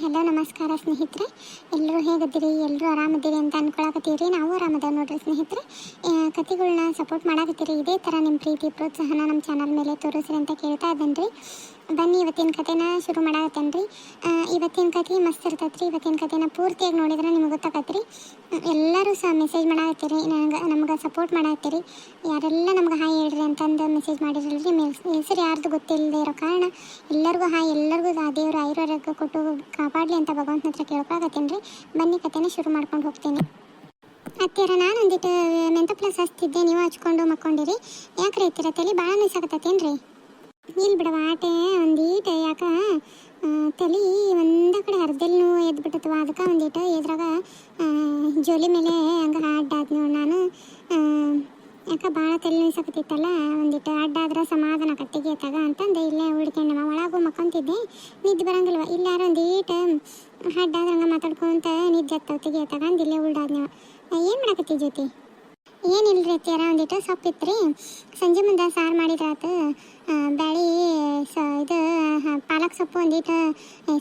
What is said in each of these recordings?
Hello ನಮಸ್ಕಾರ ಸ್ನೇಹಿತರೆ. ಎಲ್ಲರೂ ಹೇಗಿದ್ದೀರಿ? ಎಲ್ಲರೂ ಆರಾಮದಿರಿ ಅಂತ ಅನ್ಕೊಳಕತ್ತೀರಿ. ನಾವು ಆರಾಮದ ನೋಡ್ರಿ ಸ್ನೇಹಿತರೆ. ಕತೆಗಳನ್ನ ಸಪೋರ್ಟ್ ಮಾಡಕತ್ತೀರಿ. ಇದೇ ಥರ ನಿಮ್ಮ ಪ್ರೀತಿ ಪ್ರೋತ್ಸಾಹನ ನಮ್ಮ ಚಾನಲ್ ಮೇಲೆ ತೋರಿಸ್ರಿ ಅಂತ ಕೇಳ್ತಾ ಇದ್ದೇನೆ. ಬನ್ನಿ ಇವತ್ತಿನ ಕತೆನ ಶುರು ಮಾಡಾಕತ್ತೇನೆ ರೀ. ಇವತ್ತಿನ ಕತೆ ಮಸ್ತ್ ಇರ್ತೈತೆ ರೀ. ಇವತ್ತಿನ ಕತೆನ ಪೂರ್ತಿಯಾಗಿ ನೋಡಿದ್ರೆ ನಿಮ್ಗೆ ಗೊತ್ತಾಗತ್ತೆ. ಎಲ್ಲರೂ ಸಹ ಮೆಸೇಜ್ ಮಾಡಾಕತ್ತೀರಿ, ನಮ್ಗೆ ಸಪೋರ್ಟ್ ಮಾಡಾಕತ್ತೀರಿ. ಯಾರೆಲ್ಲ ನಮ್ಗೆ ಹಾಯ್ ಹೇಳ್ರಿ ಅಂತಂದು ಮೆಸೇಜ್ ಮಾಡಿರಲ್ರಿ. ಹೆಸರು ಯಾರ್ದು ಗೊತ್ತಿಲ್ಲದೆ ಇರೋ ಕಾರಣ ಎಲ್ಲರಿಗೂ ಹಾಯ್, ಎಲ್ಲರಿಗೂ ಆ ದೇವರು ಆಯುರ್ವೇದಕ್ಕೆ ಕೊಟ್ಟು ಕಾಪಾಡಲಿ ಅಂತ ಭಗವಂತನ ಹತ್ರ ಕೇಳ್ಕೊಳಕತ್ತೀನಿ ರೀ. ಬನ್ನಿ ಕತೆನ ಶುರು ಮಾಡ್ಕೊಂಡು ಹೋಗ್ತೀನಿ. ಹತ್ತಿರ ನಾನು ಒಂದಿಟ್ಟು ಮೆಂತ ಪ್ಲಸ್ ಹಚ್ತಿದ್ದೆ, ನೀವು ಹಚ್ಕೊಂಡು ಮಕ್ಕೊಂಡಿರಿ. ಯಾಕ್ರಿ ಹತ್ತಿರ ತಲೆ ಭಾಳ ಮಿಸಾಕತ್ತೇನು ರೀ? ಇಲ್ಲಿ ಬಿಡವ ಆಟೆ ಒಂದೀಟು ಯಾಕೆ ತಲೆ ಒಂದ ಕಡೆ ಅರ್ಧೆಲ್ನು ಎದ್ಬಿಟ್ಟತ್ವ. ಅದಕ್ಕೆ ಒಂದೀಟು ಇದ್ರಾಗ ಜೋಲಿ ಮೇಲೆ ಹಂಗೆ ಅಡ್ಡಾದ್ ನೋಡಿ ನಾನು. ಯಾಕೆ ಭಾಳ ತಲೆ ನುಯ್ಸಕತ್ತಿತ್ತಲ್ಲ, ಒಂದಿಟ್ಟು ಅಡ್ಡಾದ್ರೆ ಸಮಾಧಾನ ಕಟ್ಟಿಗೆ ತಗ ಅಂತಂದು ಇಲ್ಲೇ ಹುಡ್ಕೊಂಡವ. ಒಳಗೂ ಮಕ್ಕೊಂತಿದ್ದೆ, ನಿದ್ದೆ ಬರಂಗಿಲ್ವ. ಇಲ್ಲಾರ ಒಂದೀಟು ಅಡ್ಡಾದ್ರೆ ಹಂಗೆ ಮಾತಾಡ್ಕೊಂತ ನಿದ್ದೆ ಹತ್ತವ ತೆಗೆ ತಗಂದು ಇಲ್ಲೇ ಉಳ್ದಾದ್ನವ. ಏನು ಮಾಡಕತ್ತಿ ಜ್ಯೋತಿ? ಏನಿಲ್ಲರಿ ಅತ್ಯಾರ, ಒಂದಿಟ್ಟು ಸೊಪ್ಪಿತ್ತು ರೀ. ಸಂಜೆ ಮುಂದೆ ಸಾರು ಮಾಡಿದ್ರಾತು. ಬ್ಯಾಳಿ ಇದು ಪಾಲಕ್ ಸೊಪ್ಪು ಒಂದಿಟ್ಟು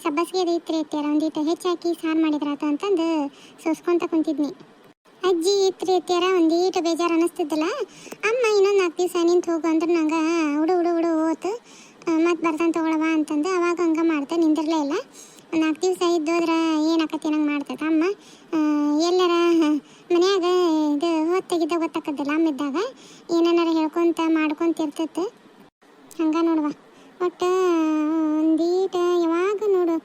ಸಬ್ಬಸಿಗೆ ಅದು ಇತ್ತು ರೀ ಅತ್ಯಾರ. ಒಂದಿಟ್ಟು ಹೆಚ್ಚಾಕಿ ಸಾರು ಮಾಡಿದ್ರಾತು ಅಂತಂದು ಸೋಸ್ಕೊಂತ ಕುಂತಿದ್ನಿ. ಅಜ್ಜಿ ಇತ್ತು ಅತ್ಯಾರ, ಒಂದೀಟು ಬೇಜಾರು ಅನ್ನಿಸ್ತಿದ್ದಲ್ಲ. ಅಮ್ಮ ಇನ್ನೊಂದು 4 ದಿವಸ ನಿಂತು ಹೋಗು ಅಂದ್ರೆ ನಂಗೆ ಹುಡು ಹೋತು. ಮತ್ತು ಬರ್ತಾನೆ ತೊಗೊಳವ ಅಂತಂದು ಅವಾಗ ಹಂಗೆ ಮಾಡ್ತಾ ನಿಂದಿರಲೇ ಇಲ್ಲ. 4 ದಿವಸ ಇದ್ದೋದ್ರೆ ಏನಾಕತಿ ನಂಗೆ ಮಾಡ್ತೈತೆ ಅಮ್ಮ. ಎಲ್ಲರ ಮನ್ಯಾಗ ಇದು ಹೊತ್ತಾಗಿದ್ದ ಗೊತ್ತಾಕದಿಲ್ಲ. ಅಮ್ಮ ಇದ್ದಾಗ ಏನಾರ ಹೇಳ್ಕೊತ ಮಾಡ್ಕೊತಿರ್ತೈತೆ ಹಂಗೆ ನೋಡುವ. ಒಟ್ಟು ಒಂದೀಟು ಯಾವಾಗ ನೋಡು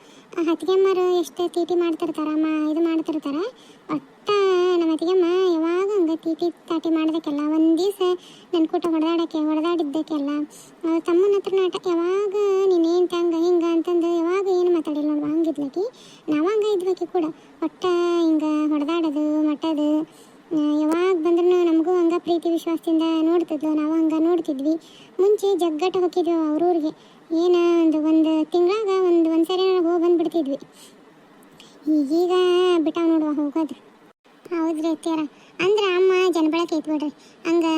ಅತ್ತಿಗೆಮ್ಮರು ಎಷ್ಟು ತೀಟಿ ಮಾಡ್ತಿರ್ತಾರಮ್ಮ, ಇದು ಮಾಡ್ತಿರ್ತಾರೆ. ಒಟ್ಟು ನಮ್ಮ ಅತ್ತಿಗೆಮ್ಮ ಯಾವಾಗ ಹಂಗೆ ತಾಟಿ ಮಾಡೋದಕ್ಕೆಲ್ಲ ಒಂದು ದಿವಸ ನನ್ನ ಕೂಟ ಹೊಡೆದಾಡಿದ್ದಕ್ಕೆಲ್ಲ ತಮ್ಮನ ಹತ್ರ ನಾಟ ಯಾವಾಗ ನೀನೇನು ತಂಗ ಹಿಂಗೆ ಅಂತಂದು ಯಾವಾಗ ಏನು ಮಾತಾಡಿಲ್ಲ ನೋಡುವ. ಹಂಗಿದ್ಲಕಿ, ನಾವು ಹಂಗೆ ಇದ್ಲಕಿ ಕೂಡ. ಒಟ್ಟು ಹಿಂಗೆ ಹೊಡೆದಾಡೋದು ಮಟ್ಟದು ಯಾವಾಗ ಬಂದ್ರೂ ನಮಗೂ ಹಂಗೆ ಪ್ರೀತಿ ವಿಶ್ವಾಸದಿಂದ ನೋಡ್ತಿದ್ಲು. ನಾವು ಹಂಗೆ ನೋಡ್ತಿದ್ವಿ. ಮುಂಚೆ ಜಗ್ಗಟ್ಟು ಹೋಗಿದ್ವಿ ಅವ್ರೂರಿಗೆ. ಏನು ಒಂದು ತಿಂಗಳಾಗ ಒಂದು ಸರಿ ಹೋಗಿ ಬಂದುಬಿಡ್ತಿದ್ವಿ. ಈಗೀಗ ಬಿಟ್ಟಾವ ನೋಡುವ ಹೋಗೋದು. ಹೌದ್ರಿ ಅತ್ಯಾರ. ಅಂದ್ರೆ ಅಮ್ಮ ಜನಬಳಕೆ ಐತೆ ಬಿಡ್ರಿ. ಹಂಗೆ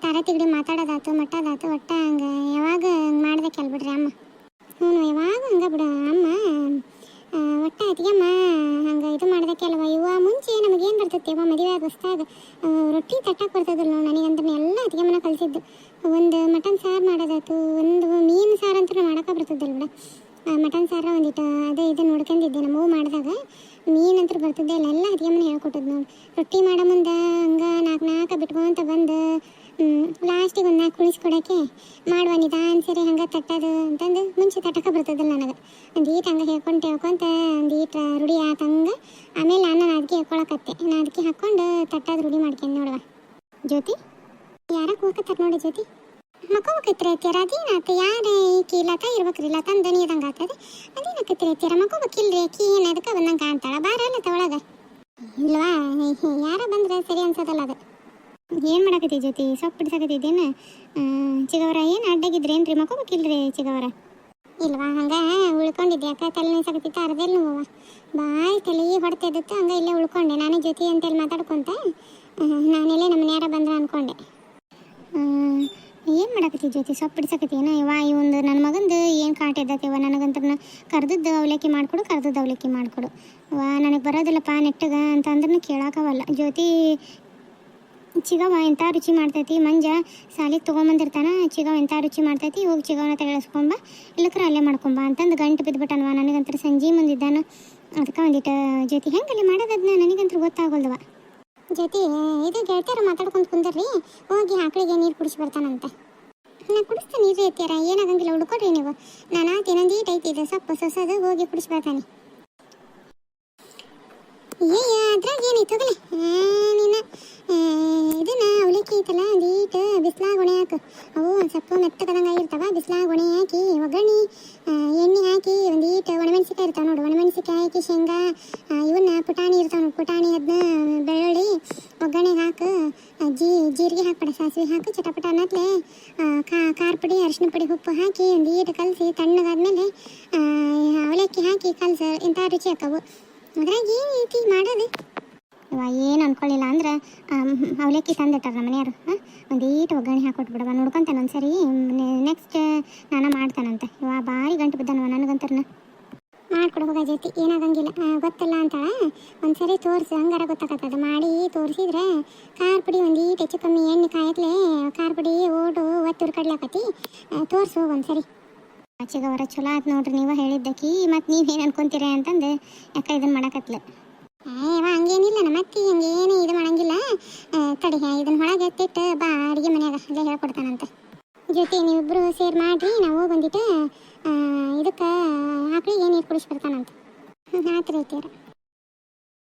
ತಾರ ತಿಗಡಿ ಮಾತಾಡೋದಾತು ಮಟ್ಟದಾತು. ಒಟ್ಟು ಹಂಗೆ ಯಾವಾಗ ಹಂಗೆ ಮಾಡ್ದಕ್ಕೆ ಬಿಡ್ರಿ ಅಮ್ಮ. ಹ್ಞೂ ಯಾವಾಗ ಹಂಗೆ ಬಿಡ ಅಮ್ಮ. ಒಟ್ಟು ಅತ್ತಿಗೆಮ್ಮ ಹಂಗೆ ಇದು ಮಾಡ್ದಕ್ಕೆ ಅಲ್ವ. ಇವ ಮುಂಚೆ ನಮಗೇನು ಬರ್ತೈತೆ ಅವ ಮದುವೆ ಆದ ಹೊಸ್ದಾಗ ರೊಟ್ಟಿ ತಟ್ಟಕ್ಕೆ ಬರ್ತದಲ್ಲ ನೋಡಿ. ನನಗಂದ್ರೆ ಎಲ್ಲ ಅತ್ತಿಗೆಮ್ಮನ ಕಲಿಸಿದ್ದು. ಒಂದು ಮಟನ್ ಸಾರು ಮಾಡೋದಾಯ್ತು, ಒಂದು ಮೀನು ಸಾರು ಅಂತ ಮಾಡೋಕೆ ಬರ್ತದಲ್ಲ ಬಿಡ. ಮಟನ್ ಸಾರು ಒಂದಿಟ್ಟು ಅದೇ ಇದು ನೋಡ್ಕೊಂಡಿದ್ದೆ ನಮ್ಮವು ಮಾಡಿದಾಗ. ಮೀನಂತೂ ಬರ್ತಿದ್ದೆ ಇಲ್ಲ, ಎಲ್ಲ ಅತ್ತಿಗೆಮ್ಮನ ಹೇಳ್ಕೊಟ್ಟದ್ದು ನೋಡಿ. ರೊಟ್ಟಿ ಮಾಡೋ ಮುಂದೆ ಹಂಗೆ 4 ಬಿಟ್ಕೊಂತ ಬಂದು ಲಾಸ್ಟಿಗೆ ಒಂದು 4 ಕುಳಿಸ್ಕೊಡೋಕ್ಕೆ ಮಾಡುವ ನಿಧಾನ ಸರಿ ಹಂಗೆ ತಟ್ಟೋದು ಅಂತಂದು ಮುಂಚೆ ತಟ್ಟಕ್ಕೆ ಬರ್ತದಲ್ಲ ನನಗೆ. ಒಂದೀಟು ಹಂಗೆ ಹೇಳ್ಕೊಂತ ಒಂದೀಟು ರೂಢಿ ಆತಂಗೆ. ಆಮೇಲೆ ನಾನು ಅದಕ್ಕೆ ಹೇಳ್ಕೊಳಕತ್ತೆ. ನಾನು ಅದಕ್ಕೆ ಹಾಕ್ಕೊಂಡು ತಟ್ಟೋದು ರೂಢಿ ಮಾಡ್ಕೊಂಡು ನೋಡುವ. ಜ್ಯೋತಿ ಯಾರಕ್ಕೆ ಹೋಗತ್ತಾರೆ ನೋಡಿ ಜ್ಯೋತಿ. ಮಕ್ಕೋಬೇಕೈತ್ರಿ ಅತ್ಯಾರ. ಅದೇನಾಯ್ತು ಯಾರು ಈಕಿ ಲತ ಇರ್ಬೇಕ್ರಿ. ಲತನ ದನಿ ಇದಂಗೆ ಆಗ್ತದೆ. ಅದೇನಾಕೈತ್ರಿ ಅತ್ಯಾರ? ಮಕ್ಕೋಬೇಕಿಲ್ರಿ ಆಕಿ ಏನು ಅದಕ್ಕೆ ಬಂದಂಗೆ ಕಾಣ್ತಾಳ. ಬಾರ ಅಲ್ಲ ತಗೊಳಗ ಇಲ್ವಾ? ಯಾರ ಬಂದ್ರೆ ಸರಿ ಅನ್ಸೋದಲ್ಲ ಅದು. ಏನು ಮಾಡಕತ್ತಿ ಜ್ಯೋತಿ? ಸೊಪ್ಪು ಬಿಡ್ಸಕತ್ತಿದ್ದೇನು? ಚಿಗವರ ಏನು ಅಡ್ಡಾಗಿದ್ರೇನ್ರಿ? ಮಕ್ಕೋಬೇಕಿಲ್ರಿ ಚಿಗವರ? ಇಲ್ವಾ? ಹಂಗೆ ಉಳ್ಕೊಂಡಿದ್ದೆ. ಯಾಕೆ ತಲೆ ನುಯ್ಸಕತ್ತಿತ್ತು ಅರ್ಧೆಲ್ಲ ನೋವ. ಭಾಳ ತಲೆ ಹೊಡ್ತಿದ್ದತ್ತು. ಹಂಗೆ ಇಲ್ಲೇ ಉಳ್ಕೊಂಡೆ ನಾನು ಜ್ಯೋತಿ ಅಂತೇಳಿ ಮಾತಾಡ್ಕೊಂತ. ನಾನೆಲ್ಲೇ ನಮ್ಮ ಮನೆಯಾರ ಬಂದ್ರೆ ಅಂದ್ಕೊಂಡೆ. ಏನು ಮಾಡಕತ್ತಿ ಜ್ಯೋತಿ? ಸೊಪ್ಪು ಬಿಡ್ಸಕತ್ತೀನ? ಇವೊಂದು ನನ್ನ ಮಗಂದು ಏನು ಕಾಟ ಇದ್ದತ್ತವ. ನನಗಂತ್ರ ಕರ್ದದ್ದು ಅವಲಕ್ಕಿ ಮಾಡಿಕೊಡು. ನನಗೆ ಬರೋದಿಲ್ಲಪ್ಪ ನೆಟ್ಟಗ ಅಂತ ಅಂದ್ರೂ ಕೇಳಾಕವಲ್ಲ. ಜ್ಯೋತಿ ಚಿಗವ ಎಂಥ ರುಚಿ ಮಾಡ್ತೈತಿ. ಮಂಜ ಸಾಲಿಗೆ ತೊಗೊಂಬಂದಿರ್ತಾನೆ. ಚಿಗವ ಎಂಥ ರುಚಿ ಮಾಡ್ತೈತಿ. ಹೋಗಿ ಚಿಗವನ ತೆಗೆಸ್ಕೊಂಬ, ಇಲ್ಲಕ್ರ ಅಲ್ಲೇ ಮಾಡ್ಕೊಂಬ ಅಂತಂದು ಗಂಟು ಬಿದ್ದುಬಿಟ್ಟನ್ವ. ನನಗಂತ್ರ ಸಂಜೆ ಮುಂದಿದ್ದಾನ. ಅದಕ್ಕೆ ಒಂದಿಟ್ಟು ಜ್ಯೋತಿ ಹೆಂಗಲ್ಲಿ ಮಾಡೋದನ್ನ ನನಗಂತೂ ಗೊತ್ತಾಗೋಲ್ದವ. ಜ್ಯೋತಿ ಇದು ಗೆಳತಿಯರು ಮಾತಾಡ್ಕೊಂಡು ಕುಂದರ್ರಿ, ಹೋಗಿ ಆಕಳಿಗೆ ನೀರು ಕುಡಿಸಿ ಬರ್ತಾನಂತೆ. ನಾನು ಕುಡಿಸ್ತೀನಿ ನೀರು ಐತಿಯಾರ, ಏನಾಗಂಗಿಲ್ಲ, ಹುಡ್ಕೊಡ್ರಿ ನೀವು. ನಾನು ಇನ್ನೊಂದೀಟು ಐತಿದೆ ಸೊಪ್ಪು ಸೊಸೋದು, ಹೋಗಿ ಕುಡಿಸಿ ಬರ್ತಾನೆ. ಅದ್ರಾಗ ಏನೈತೆ ಹೋಗಲಿ. ನೀನು ಇದನ್ನ ಅವಲಕ್ಕಿ ಐತಲ್ಲ ಒಂದೀಟು ಬಿಸಿಲಾಗ ಒಣೆ ಹಾಕು. ಅವು ಒಂದು ಸ್ವಲ್ಪ ಮೆತ್ತಗದಂಗೆ ಆಗಿರ್ತಾವ. ಬಿಸಿಲಾಗ ಒಣೆ ಹಾಕಿ ಒಗ್ಗರಣೆ ಎಣ್ಣೆ ಹಾಕಿ ಒಂದೀಟು ಒಣಮೆಣ್ಸಿಕಾಯಿ ಇರ್ತಾವೆ ನೋಡು. ಒಣಮೆಣ್ಸಿಕಾಯಿ ಹಾಕಿ ಶೇಂಗಾ ಇವನ್ನ ಪುಟಾಣಿ ಇರ್ತಾವೆ ನೋಡಿ. ಪುಟಾಣಿ ಅದನ್ನ ಬೆಳ್ಳುಳ್ಳಿ ಒಗ್ಗರಣೆಗೆ ಹಾಕು. ಜೀರಿಗೆ ಹಾಕ್ಬಿಡ, ಸಾಸಿವೆ ಹಾಕು, ಚಟಪಟ ಅನ್ನತ್ಲೆ ಖಾರ ಪುಡಿ ಅರಿಶಿನ ಪುಡಿ ಉಪ್ಪು ಹಾಕಿ ಒಂದೀಟು ಕಲಸಿ ತಣ್ಣಗಾದ್ಮೇಲೆ ಅವಲಕ್ಕಿ ಹಾಕಿ ಕಲಸ. ಇಂಥ ರುಚಿ ಹಾಕವು. ಅದ್ರಾಗ ಏನೈತಿ ಮಾಡೋದು? ಏನು ಅನ್ಕೊಳ್ಳಿಲ್ಲ ಅಂದ್ರೆ ಅವಲಕ್ಕಿ ತಂದಿಟ್ಟಾರ ನಮ್ಮ ಮನೆಯವರು. ಒಂದೀಟು ಒಗ್ಗರಣೆ ಹಾಕೊಟ್ಬಿಡವ. ನೋಡ್ಕೊತಾನೆ ಒಂದ್ಸರಿ. ನೆಕ್ಸ್ಟ್ ನಾನು ಮಾಡ್ತಾನಂತೆ. ಭಾರಿ ಗಂಟು ಬಿದ್ದಾನವ ನನಗಂತರ್ನ. ಮಾಡ್ಕೊಡು ಹೋಗ ಜೊತೆ ಏನಾಗಂಗಿಲ್ಲ ಗೊತ್ತಲ್ಲ ಅಂತಾಳ ಒಂದ್ಸರಿ ತೋರಿಸಿ ಹಂಗಾರ ಗೊತ್ತಾಗತ್ತದ ಮಾಡಿ ತೋರಿಸಿದ್ರೆ ಖಾರ ಪುಡಿ ಒಂದು ಈಟ್ ಹೆಚ್ಚು ಕಮ್ಮಿ ಎಣ್ಣೆ ಕಾಯತ್ಲೆ ಖಾರ ಪುಡಿ ಓಟು ಒತ್ತೂರು ಕಡ್ಲಾಕತಿ ತೋರಿಸಿ ಹೋಗಿ ಒಂದ್ಸರಿ ಆಚೆಗವರ ಚಲೋ ಆಯ್ತು ನೋಡ್ರಿ ನೀವು ಹೇಳಿದ್ದಕ್ಕಿ ಮತ್ತು ನೀವು ಏನು ಅನ್ಕೊಂತೀರ ಅಂತಂದು ಯಾಕೆ ಇದನ್ನು ಮಾಡಕತ್ಲೆ ಹಂಗೇನಿಲ್ಲ ನಮ್ಮ ಅತ್ತಿ ಹಂಗೇನು ಇದು ಮಾಡಂಗಿಲ್ಲ ತಡಿ ಇದನ್ನ ಹೊಳಗೆ ಎತ್ತಿಟ್ಟು ಬಾ ಅಡುಗೆ ಮನ್ಯಾಗ ಅಲ್ಲೇ ಹೇಳ್ಕೊಡ್ತಾನಂತ ಜೊತೆ ನೀವಿಬ್ಬರು ಸೇರ್ ಮಾಡ್ರಿ ನಾವು ಹೋಗಿ ಬಂದಿಟ್ಟು ಇದಕ್ಕೆ ಹಾಕಿ ಏನು ನೀರು ಕುಡಿಸಿ ಬರ್ತಾನಂತ ಆಯ್ತು ರೀ